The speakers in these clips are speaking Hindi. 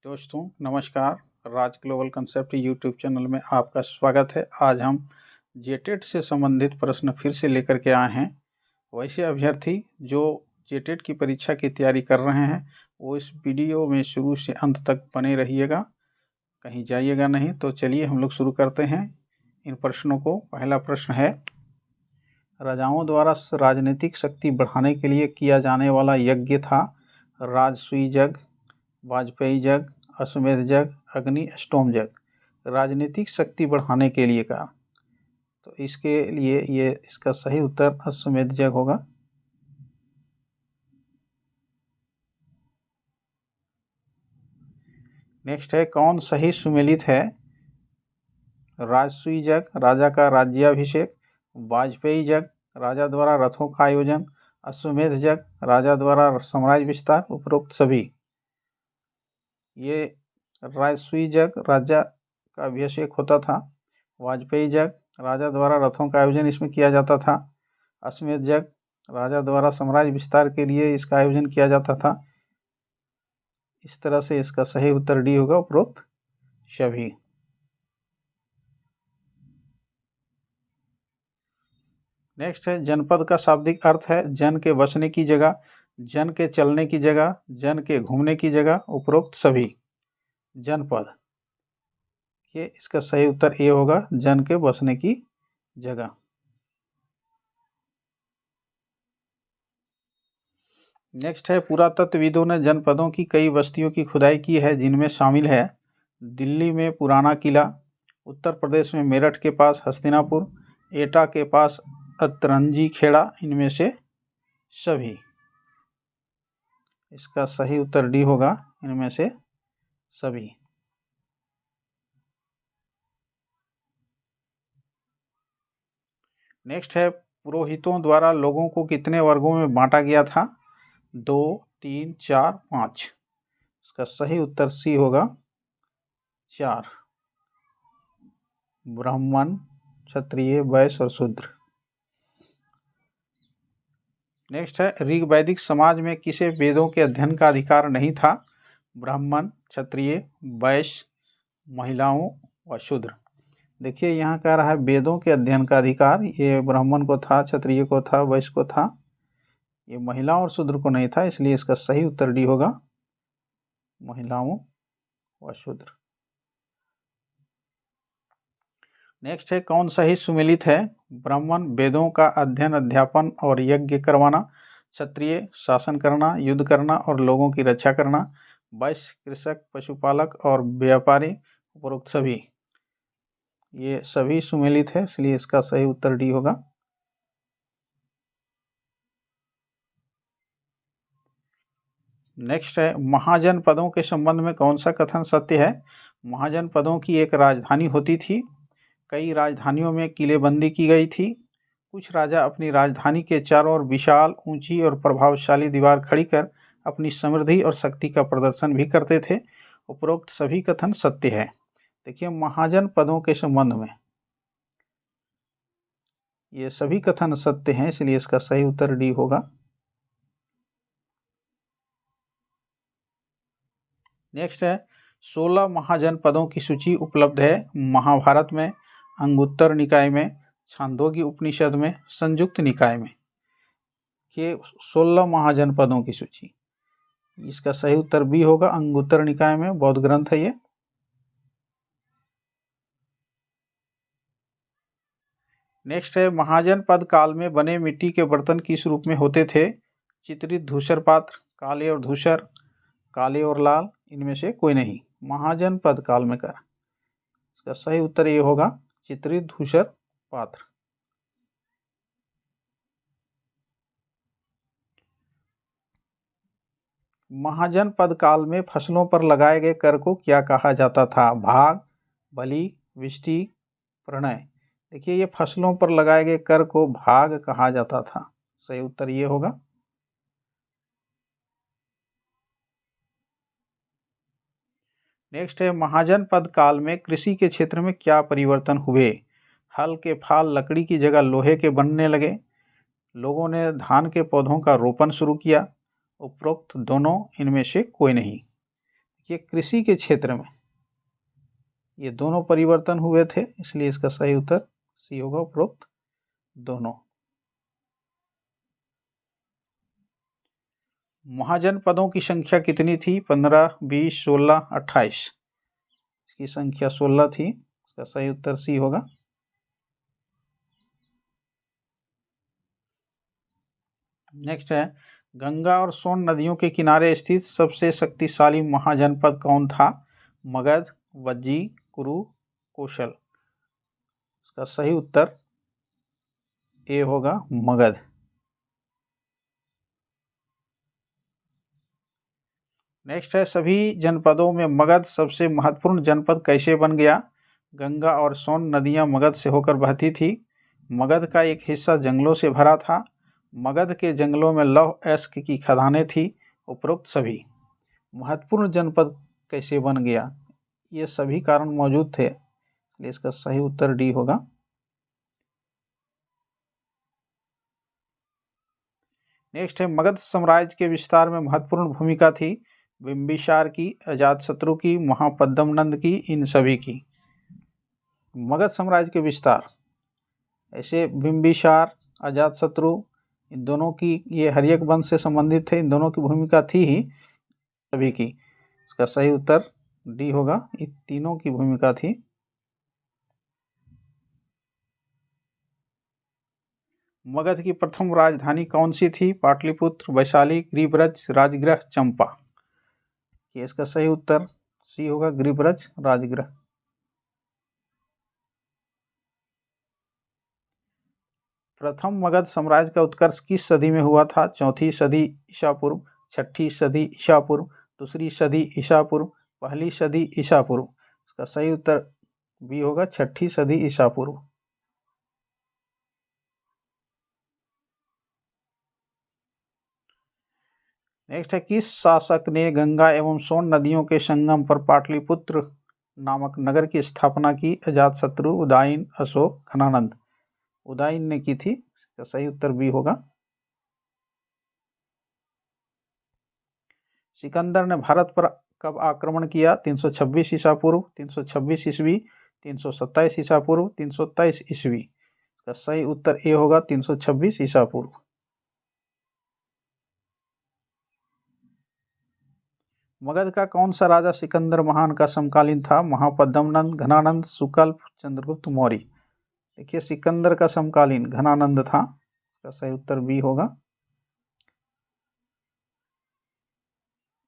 दोस्तों नमस्कार। राज ग्लोबल कंसेप्ट यूट्यूब चैनल में आपका स्वागत है। आज हम जेटेट से संबंधित प्रश्न फिर से लेकर के आए हैं। वैसे अभ्यर्थी जो जेटेट की परीक्षा की तैयारी कर रहे हैं वो इस वीडियो में शुरू से अंत तक बने रहिएगा, कहीं जाइएगा नहीं। तो चलिए हम लोग शुरू करते हैं इन प्रश्नों को। पहला प्रश्न है, राजाओं द्वारा राजनीतिक शक्ति बढ़ाने के लिए किया जाने वाला यज्ञ था राजसूय यज्ञ, वाजपेयी यज्ञ, अश्वमेध यज्ञ, अग्नि अष्टोम यज्ञ। राजनीतिक शक्ति बढ़ाने के लिए का, तो इसके लिए ये इसका सही उत्तर अश्वमेध यज्ञ होगा। नेक्स्ट है, कौन सही सुमेलित है? राजसूय यज्ञ, राजा का राज्याभिषेक, वाजपेयी यज्ञ, राजा द्वारा रथों का आयोजन, अश्वमेध यज्ञ, राजा द्वारा साम्राज्य विस्तार, उपरोक्त सभी। ये राजसूय यज्ञ राजा का अभिषेक होता था, वाजपेयी यज्ञ राजा द्वारा रथों का आयोजन इसमें किया जाता था, अश्वमेध यज्ञ राजा द्वारा साम्राज्य विस्तार के लिए इसका आयोजन किया जाता था। इस तरह से इसका सही उत्तर डी होगा, उपरोक्त सभी। नेक्स्ट है, जनपद का शाब्दिक अर्थ है जन के बसने की जगह, जन के चलने की जगह, जन के घूमने की जगह, उपरोक्त सभी। जनपद, ये इसका सही उत्तर ए होगा, जन के बसने की जगह। नेक्स्ट है, पुरातत्वविदों ने जनपदों की कई बस्तियों की खुदाई की है जिनमें शामिल है दिल्ली में पुराना किला, उत्तर प्रदेश में मेरठ के पास हस्तिनापुर, एटा के पास अतरंजी खेड़ा, इनमें से सभी। इसका सही उत्तर डी होगा, इनमें से सभी। नेक्स्ट है, पुरोहितों द्वारा लोगों को कितने वर्गों में बांटा गया था? 2, 3, 4, 5। इसका सही उत्तर सी होगा, 4। ब्राह्मण, क्षत्रिय, वैश्य और शूद्र। नेक्स्ट है, ऋग वैदिक समाज में किसे वेदों के अध्ययन का अधिकार नहीं था? ब्राह्मण, क्षत्रिय, वैश्य, महिलाओं व शूद्र। देखिए यहाँ कह रहा है वेदों के अध्ययन का अधिकार, ये ब्राह्मण को था, क्षत्रिय को था, वैश्य को था, ये महिलाओं और शूद्र को नहीं था। इसलिए इसका सही उत्तर डी होगा, महिलाओं व शूद्र। नेक्स्ट है, कौन सही सुमेलित है? ब्राह्मण वेदों का अध्ययन, अध्यापन और यज्ञ करवाना, क्षत्रिय शासन करना, युद्ध करना और लोगों की रक्षा करना, वैश्य कृषक, पशुपालक और व्यापारी, उपरोक्त सभी। ये सभी सुमेलित है, इसलिए इसका सही उत्तर डी होगा। नेक्स्ट है, महाजन पदों के संबंध में कौन सा कथन सत्य है? महाजन पदों की एक राजधानी होती थी, कई राजधानियों में किलेबंदी की गई थी, कुछ राजा अपनी राजधानी के चारों ओर विशाल, ऊंची और प्रभावशाली दीवार खड़ी कर अपनी समृद्धि और शक्ति का प्रदर्शन भी करते थे। उपरोक्त सभी कथन सत्य है। देखिए महाजन पदों के संबंध में ये सभी कथन सत्य हैं, इसलिए इसका सही उत्तर डी होगा। नेक्स्ट है, 16 महाजन पदों की सूची उपलब्ध है महाभारत में, अंगुत्तर निकाय में, छांदोग्य उपनिषद में, संयुक्त निकाय में। ये 16 महाजन पदों की सूची, इसका सही उत्तर बी होगा, अंगुत्तर निकाय में, बौद्ध ग्रंथ है ये। नेक्स्ट है, महाजन पद काल में बने मिट्टी के बर्तन किस रूप में होते थे? चित्रित धूसर पात्र, काले और धूसर, काले और लाल, इनमें से कोई नहीं। महाजन पद काल में का इसका सही उत्तर ये होगा, चित्रित धूसर पात्र। महाजन पद काल में फसलों पर लगाए गए कर को क्या कहा जाता था? भाग, बलि, विष्टि, प्रणय। देखिए ये फसलों पर लगाए गए कर को भाग कहा जाता था। सही उत्तर ये होगा। नेक्स्ट है, महाजन पद काल में कृषि के क्षेत्र में क्या परिवर्तन हुए? हल के फाल लकड़ी की जगह लोहे के बनने लगे, लोगों ने धान के पौधों का रोपण शुरू किया, उपरोक्त दोनों, इनमें से कोई नहीं। ये कृषि के क्षेत्र में ये दोनों परिवर्तन हुए थे, इसलिए इसका सही उत्तर सी होगा, उपरोक्त दोनों। महाजनपदों की संख्या कितनी थी? 15, 20, 16, 28। इसकी संख्या 16 थी, इसका सही उत्तर सी होगा। नेक्स्ट है, गंगा और सोन नदियों के किनारे स्थित सबसे शक्तिशाली महाजनपद कौन था? मगध, वज्जी, कुरु, कौशल। इसका सही उत्तर ए होगा, मगध। नेक्स्ट है, सभी जनपदों में मगध सबसे महत्वपूर्ण जनपद कैसे बन गया? गंगा और सोन नदियां मगध से होकर बहती थी। मगध का एक हिस्सा जंगलों से भरा था। मगध के जंगलों में लौह अयस्क की खदानें थी। उपरोक्त सभी। महत्वपूर्ण जनपद कैसे बन गया? ये सभी कारण मौजूद थे, इसलिए इसका सही उत्तर डी होगा। नेक्स्ट है, मगध साम्राज्य के विस्तार में महत्वपूर्ण भूमिका थी बिंबिसार की, अजातशत्रु की, महापद्म नंद की, इन सभी की। मगध साम्राज्य के विस्तार, ऐसे बिंबिसार, अजातशत्रु, इन दोनों की, ये हर्यक वंश से संबंधित थे, इन दोनों की भूमिका थी ही सभी की। इसका सही उत्तर डी होगा, इन तीनों की भूमिका थी। मगध की प्रथम राजधानी कौन सी थी? पाटलिपुत्र, वैशाली, गिरिब्रज, राजगृह, चंपा। ये इसका सही उत्तर सी होगा, गिरिब्रज, राजगृह। प्रथम मगध साम्राज्य का उत्कर्ष किस सदी में हुआ था? चौथी सदी ईसा पूर्व, छठी सदी ईसा पूर्व, दूसरी सदी ईसा पूर्व, पहली सदी ईसा पूर्व। इसका सही उत्तर बी होगा, छठी सदी ईसा पूर्व। नेक्स्ट है, किस शासक ने गंगा एवं सोन नदियों के संगम पर पाटलिपुत्र नामक नगर की स्थापना की? अजातशत्रु, उदयन, अशोक, घनानंद। उदयन ने की थी, इसका सही उत्तर बी होगा। सिकंदर ने भारत पर कब आक्रमण किया? 326 ईसा पूर्व, 326 ईस्वी, 327 ईसा पूर्व, 323 ईस्वी। इसका सही उत्तर ए होगा, 326 ईसा पूर्व। मगध का कौन सा राजा सिकंदर महान का समकालीन था? महापद्म नंद, घनानंद, सुकल्प, चंद्रगुप्त मौर्य। देखिए, सिकंदर का समकालीन घनानंद था, इसका सही उत्तर बी होगा।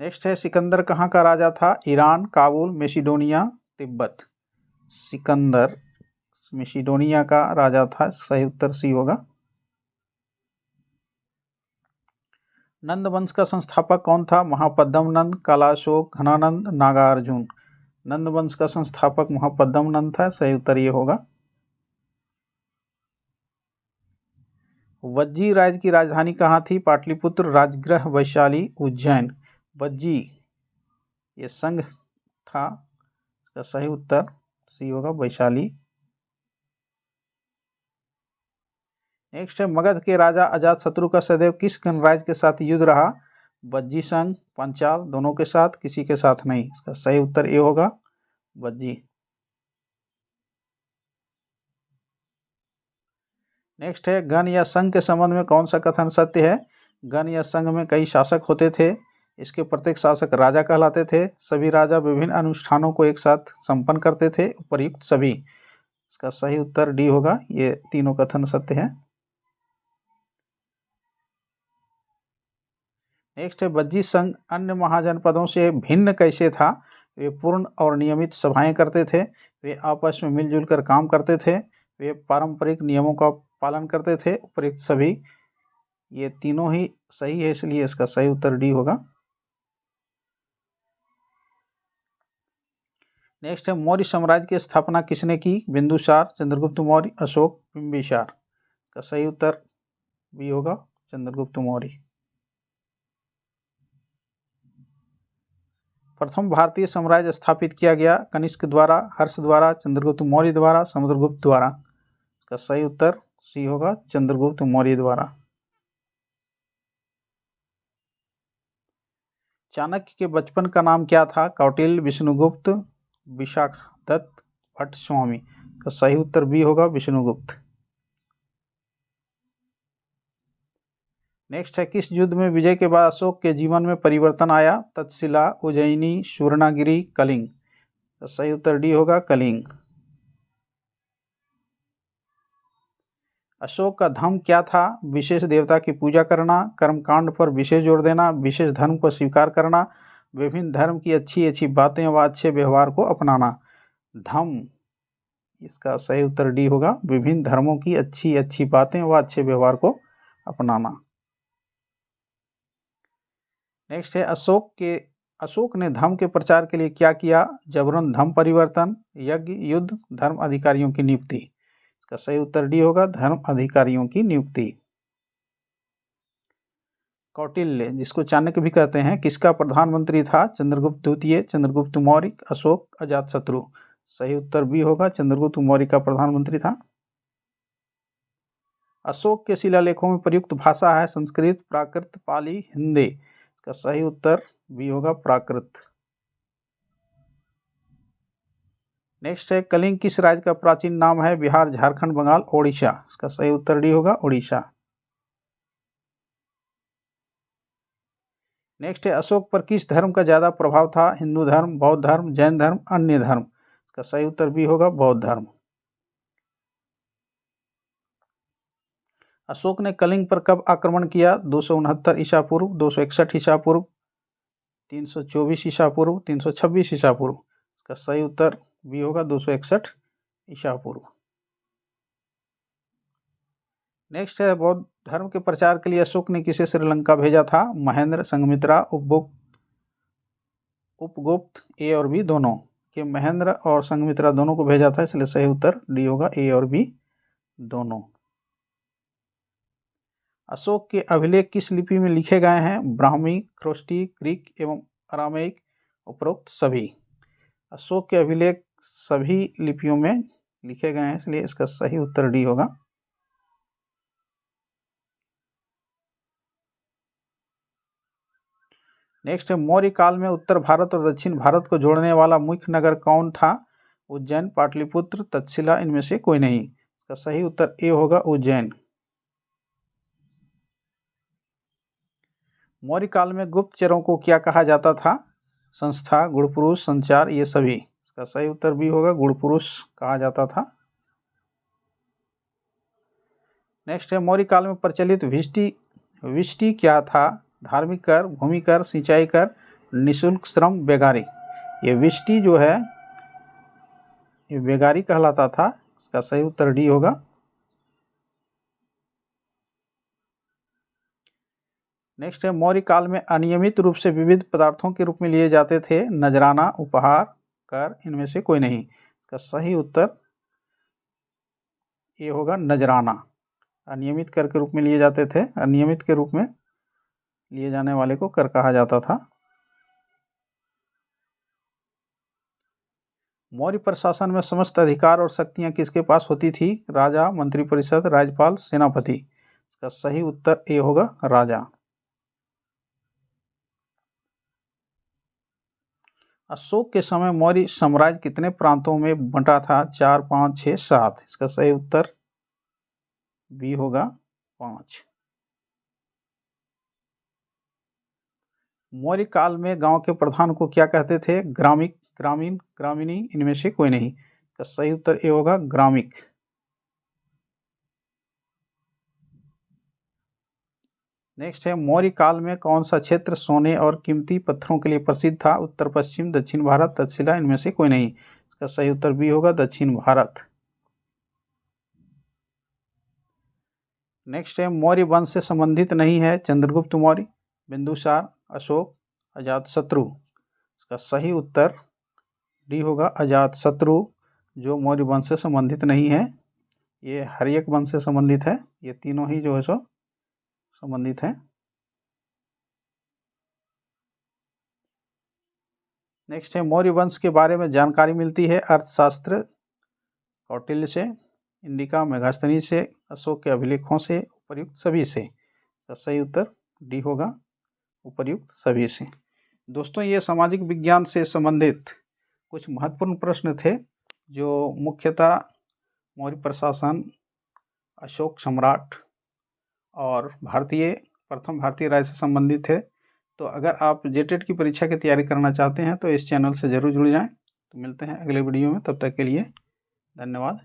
नेक्स्ट है, सिकंदर कहाँ का राजा था? Iran, Kabul, Macedonia, Tibet. Sikandar Macedonia का राजा था, सही उत्तर सी होगा। नंद वंश का संस्थापक कौन था? महापद्म नंद, कालाशोक, घनानंद, नागार्जुन। नंद वंश का संस्थापक महापद्म नंद था, सही उत्तर ये होगा। वज्जी राज्य की राजधानी कहाँ थी? पाटलिपुत्र, राजगृह, वैशाली, उज्जैन। वज्जी ये संघ था, इसका सही उत्तर सी होगा, वैशाली। नेक्स्ट है, मगध के राजा अजातशत्रु का सदैव किस गणराज्य के साथ युद्ध रहा? वज्जी संघ, पंचाल, दोनों के साथ, किसी के साथ नहीं। इसका सही उत्तर ए होगा, वज्जी। नेक्स्ट है, गण या संघ के संबंध में कौन सा कथन सत्य है? गण या संघ में कई शासक होते थे, इसके प्रत्येक शासक राजा कहलाते थे, सभी राजा विभिन्न अनुष्ठानों को एक साथ संपन्न करते थे, उपर्युक्त सभी। इसका सही उत्तर डी होगा, ये तीनों कथन सत्य है। नेक्स्ट है, वज्जी संघ अन्य महाजनपदों से भिन्न कैसे था? वे पूर्ण और नियमित सभाएं करते थे, वे आपस में मिलजुल कर काम करते थे, वे पारंपरिक नियमों का पालन करते थे, उपयुक्त सभी। ये तीनों ही सही है, इसलिए इसका सही उत्तर डी होगा। नेक्स्ट है, मौर्य साम्राज्य की स्थापना किसने की? बिंदुसार, चंद्रगुप्त मौर्य, अशोक, बिंबिसार। का सही उत्तर बी होगा, चंद्रगुप्त मौर्य। प्रथम भारतीय साम्राज्य स्थापित किया गया कनिष्क द्वारा, हर्ष द्वारा, चंद्रगुप्त मौर्य द्वारा, समुद्रगुप्त द्वारा। इसका सही उत्तर सी होगा, चंद्रगुप्त मौर्य द्वारा। चाणक्य के बचपन का नाम क्या था? कौटिल्य, विष्णुगुप्त, विशाखदत्त, भट्ट स्वामी। तो सही उत्तर बी होगा, विष्णुगुप्त। नेक्स्ट है, किस युद्ध में विजय के बाद अशोक के जीवन में परिवर्तन आया? तक्षशिला, उज्जयिनी, सुवर्णगिरी, कलिंग। तो सही उत्तर डी होगा, कलिंग। अशोक का धर्म क्या था? विशेष देवता की पूजा करना, कर्मकांड पर विशेष जोर देना, विशेष धर्म को स्वीकार करना, विभिन्न धर्म की अच्छी अच्छी बातें व अच्छे व्यवहार को अपनाना। धम्म, इसका सही उत्तर डी होगा, विभिन्न धर्मों की अच्छी अच्छी बातें व अच्छे व्यवहार को अपनाना। नेक्स्ट है, अशोक ने धर्म के प्रचार के लिए क्या किया? जबरन धर्म परिवर्तन, यज्ञ, युद्ध, धर्म अधिकारियों की नियुक्ति। इसका सही उत्तर डी होगा, धर्म अधिकारियों की नियुक्ति। कौटिल्य, जिसको चाणक्य भी कहते हैं, किसका प्रधानमंत्री था? चंद्रगुप्त द्वितीय, चंद्रगुप्त मौर्य, अशोक, अजातशत्रु। सही उत्तर बी होगा, चंद्रगुप्त मौर्य का प्रधानमंत्री था। अशोक के शिलालेखों में प्रयुक्त भाषा है संस्कृत, प्राकृत, पाली, हिंदी। का सही उत्तर बी होगा, प्राकृत। नेक्स्ट है, कलिंग किस राज्य का प्राचीन नाम है? बिहार, झारखंड, बंगाल, ओडिशा। इसका सही उत्तर डी होगा, ओडिशा। नेक्स्ट है, अशोक पर किस धर्म का ज्यादा प्रभाव था? हिंदू धर्म, बौद्ध धर्म, जैन धर्म, अन्य धर्म। इसका सही उत्तर बी होगा, बौद्ध धर्म। अशोक ने कलिंग पर कब आक्रमण किया? 269 ईसा पूर्व, 261 ईसा पूर्व, 324 ईसा पूर्व, 326 ईसा पूर्व। इसका सही उत्तर बी होगा, 261 ईसा पूर्व। नेक्स्ट है, बौद्ध धर्म के प्रचार के लिए अशोक ने किसे श्रीलंका भेजा था? महेंद्र, संघमित्रा, उपगुप्त। ए और बी दोनों के, महेंद्र और संघमित्रा दोनों को भेजा था, इसलिए सही उत्तर डी होगा, ए और बी दोनों। अशोक के अभिलेख किस लिपि में लिखे गए हैं? ब्राह्मी, ख्रोष्टी, ग्रीक एवं अरामेइक, उपरोक्त सभी। अशोक के अभिलेख सभी लिपियों में लिखे गए हैं, इसलिए इसका सही उत्तर डी होगा। नेक्स्ट है, मौर्य काल में उत्तर भारत और दक्षिण भारत को जोड़ने वाला मुख्य नगर कौन था? उज्जैन, पाटलिपुत्र, तक्षशिला, इनमें से कोई नहीं। इसका सही उत्तर ए होगा, उज्जैन। मौर्य काल में गुप्तचरों को क्या कहा जाता था? संस्था, गुणपुरुष, संचार, ये सभी। इसका सही उत्तर भी होगा, गुणपुरुष कहा जाता था। नेक्स्ट है, मौर्य काल में प्रचलित विष्टि क्या था? धार्मिक कर, भूमि कर, सिंचाई कर, निःशुल्क श्रम, बेगारी। ये विष्टि जो है ये बेगारी कहलाता था। इसका सही उत्तर डी होगा। नेक्स्ट है, मौर्य काल में अनियमित रूप से विविध पदार्थों के रूप में लिए जाते थे? नजराना, उपहार, कर, इनमें से कोई नहीं। इसका सही उत्तर ये होगा, नजराना। अनियमित कर के रूप में लिए जाते थे, अनियमित के रूप में लिए जाने वाले को कर कहा जाता था। मौर्य प्रशासन में समस्त अधिकार और शक्तियां किसके पास होती थी? राजा, मंत्रिपरिषद, राज्यपाल, सेनापति। इसका सही उत्तर ए होगा, राजा। अशोक के समय मौर्य साम्राज्य कितने प्रांतों में बंटा था? 4, 5, 6, 7। इसका सही उत्तर बी होगा, 5। मौर्य काल में गांव के प्रधान को क्या कहते थे? ग्रामिक, ग्रामीण, ग्रामीणी, इनमें से कोई नहीं। इसका सही उत्तर ए होगा, ग्रामिक। नेक्स्ट है, मौर्य काल में कौन सा क्षेत्र सोने और कीमती पत्थरों के लिए प्रसिद्ध था? उत्तर, पश्चिम, दक्षिण भारत, तक्षशिला, इनमें से कोई नहीं। इसका सही उत्तर बी होगा, दक्षिण भारत। नेक्स्ट है, मौर्य वंश से संबंधित नहीं है? चंद्रगुप्त मौर्य, बिंदुसार, अशोक, अजातशत्रु। इसका सही उत्तर डी होगा, अजातशत्रु, जो मौर्य वंश से संबंधित नहीं है। ये हर्यक वंश से संबंधित है। ये तीनों ही जो है सो संबंधित हैं। नेक्स्ट है, मौर्य वंश के बारे में जानकारी मिलती है अर्थशास्त्र, कौटिल्य से, इंडिका, मेगास्थनी से, अशोक के अभिलेखों से, उपर्युक्त सभी से। तो सही उत्तर डी होगा, उपर्युक्त सभी से। दोस्तों, ये सामाजिक विज्ञान से संबंधित कुछ महत्वपूर्ण प्रश्न थे जो मुख्यतः मौर्य प्रशासन, अशोक सम्राट और प्रथम भारतीय राज्य से संबंधित है। तो अगर आप जेटेट की परीक्षा की तैयारी करना चाहते हैं तो इस चैनल से ज़रूर जुड़ जाएं। तो मिलते हैं अगले वीडियो में, तब तक के लिए धन्यवाद।